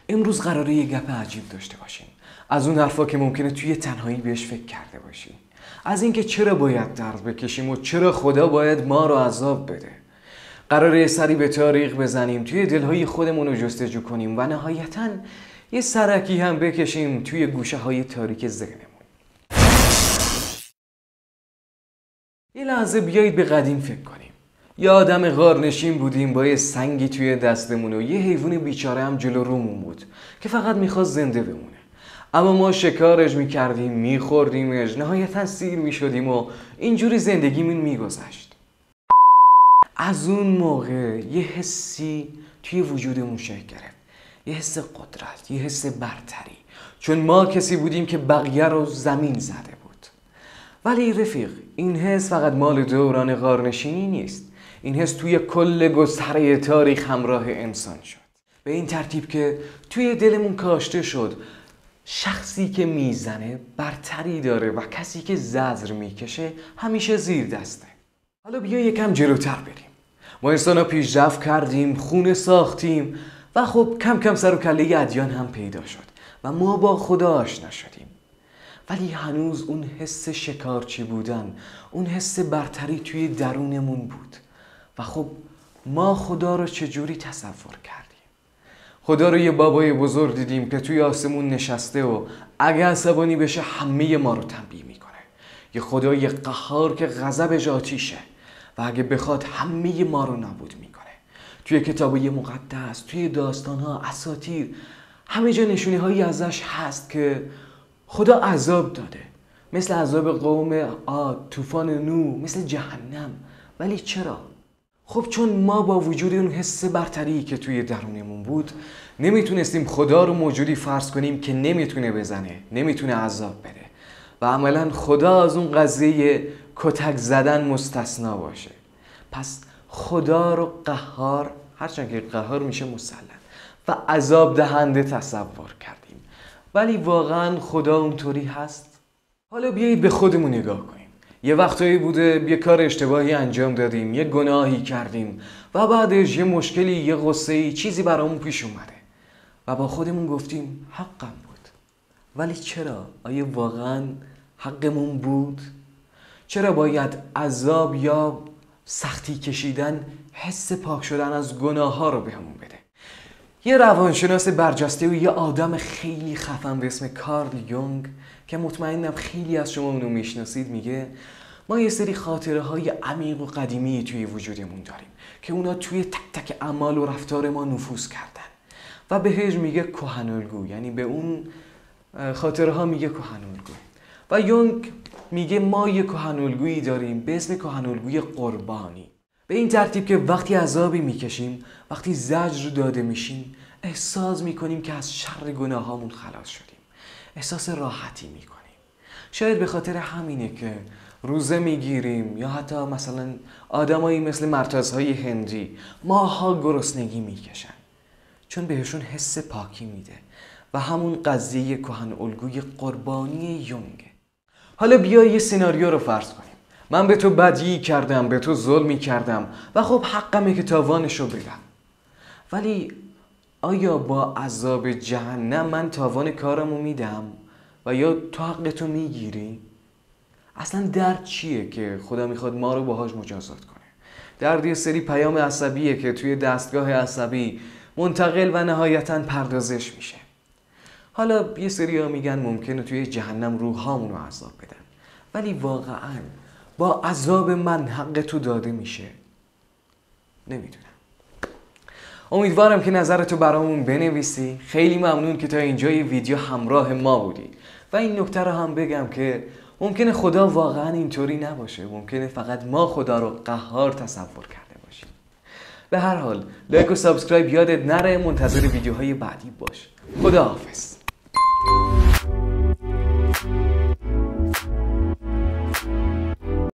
امروز قراره یه گپ عجیب داشته باشیم. از اون حرفا که ممکنه توی تنهایی بهش فکر کرده باشی. از اینکه چرا باید درد بکشیم و چرا خدا باید ما رو عذاب بده. قراره سری به تاریخ بزنیم، توی دلهای خودمون رو جستجو کنیم و نهایتاً یه سرکی هم بکشیم توی گوشه های تاریک ذهنمون. یه لحظه بیایید به قدیم فکر کنیم. یه آدم غارنشین بودیم با یه سنگی توی دستمون و یه حیوان بیچاره هم جلو رومون بود که فقط میخواست زنده بمونه. اما ما شکارش میکردیم، میخوردیمش، نهایتا سیر میشدیم و اینجوری زندگیمون میگذشت. از اون موقع یه حسی توی وجودمون شکل گرفت. یه حس قدرت، یه حس برتری، چون ما کسی بودیم که بقیه رو زمین زده بود. ولی رفیق، این حس فقط مال دوران غارنشینی نیست. این حس توی کل گستره تاریخ همراه انسان شد. به این ترتیب که توی دلمون کاشته شد شخصی که میزنه برتری داره و کسی که زجر میکشه همیشه زیر دسته. حالا بیا یکم جلوتر بریم. ما انسان ها پیشرفت کردیم، خونه ساختیم و خب کم کم سر و کله ادیان هم پیدا شد و ما با خدا آشنا شدیم. ولی هنوز اون حس شکارچی بودن، اون حس برتری توی درونمون بود. و خب ما خدا رو چجوری تصور کردیم؟ خدا رو یه بابای بزرگ دیدیم که توی آسمون نشسته و اگه عصبانی بشه همه ما رو تنبیه میکنه. یه خدای قهار که غضبش آتیشه و اگه بخواد همه ما رو نابود میکنه. توی کتابای مقدس، توی داستانها، اساطیر، همه جا نشونه هایی ازش هست که خدا عذاب داده، مثل عذاب قوم عاد، طوفان نوح، مثل جهنم. ولی چرا؟ خب چون ما با وجود اون حس برتری که توی درونمون بود نمیتونستیم خدا رو موجودی فرض کنیم که نمیتونه بزنه، نمیتونه عذاب بده و عملا خدا از اون قضیه کتک زدن مستثنا باشه. پس خدا رو قهار، هرچند که قهار میشه مسلط، و عذاب دهنده تصور کردیم. ولی واقعا خدا اونطوری هست؟ حالا بیایید به خودمون نگاه کنیم. یه وقتایی بوده یه کار اشتباهی انجام دادیم، یه گناهی کردیم و بعدش یه مشکلی، یه غصه‌ای، چیزی برامون پیش اومده و با خودمون گفتیم حقم بود. ولی چرا؟ آیا واقعا حقمون بود؟ چرا باید عذاب یا سختی کشیدن حس پاک شدن از گناه ها رو بهمون بده؟ یه روانشناس برجسته و یه آدم خیلی خفن به اسم کارل یونگ که مطمئنم خیلی از شما اونو میشناسید میگه ما یه سری خاطره های عمیق و قدیمی توی وجودمون داریم که اونا توی تک تک اعمال و رفتار ما نفوذ کردن و بهش میگه کهن‌الگو، یعنی به اون خاطره ها میگه کهن‌الگو. و یونگ میگه ما یه کهن‌الگویی داریم به اسم کهن‌الگوی قربانی. به این ترتیب که وقتی عذابی میکشیم، وقتی زجر داده میشیم، احساس میکنیم که از شر گناهامون خلاص شدیم، احساس راحتی میکنیم. شاید به خاطر همینه که روزه میگیریم یا حتی مثلا آدمایی مثل مرتضهای هندی ماها گرسنگی میکشن، چون بهشون حس پاکی میده و همون قضیه کهن‌الگوی قربانی یونگه. حالا بیا یه سناریو رو فرض کنیم. من به تو بدی کردم، به تو ظلمی کردم و خب حقمه که تاوانش رو بدم. ولی آیا با عذاب جهنم من تاوان کارمو میدم و یا تو حقتو میگیری؟ اصلا درد چیه که خدا میخواد ما رو باهاش مجازات کنه؟ درد یه سری پیام عصبیه که توی دستگاه عصبی منتقل و نهایتاً پردازش میشه. حالا یه سری ها میگن ممکنه توی جهنم روحامون رو عذاب بدن، ولی واقعاً با عذاب من حق تو داده میشه؟ نمیدونم. امیدوارم که نظرتو برامون بنویسی. خیلی ممنون که تا اینجای ویدیو همراه ما بودی و این نکته رو هم بگم که ممکنه خدا واقعا اینطوری نباشه، ممکنه فقط ما خدا رو قهار تصور کرده باشیم. به هر حال لایک و سابسکرایب یادت نره، منتظر ویدیوهای بعدی باش. خدا حافظ.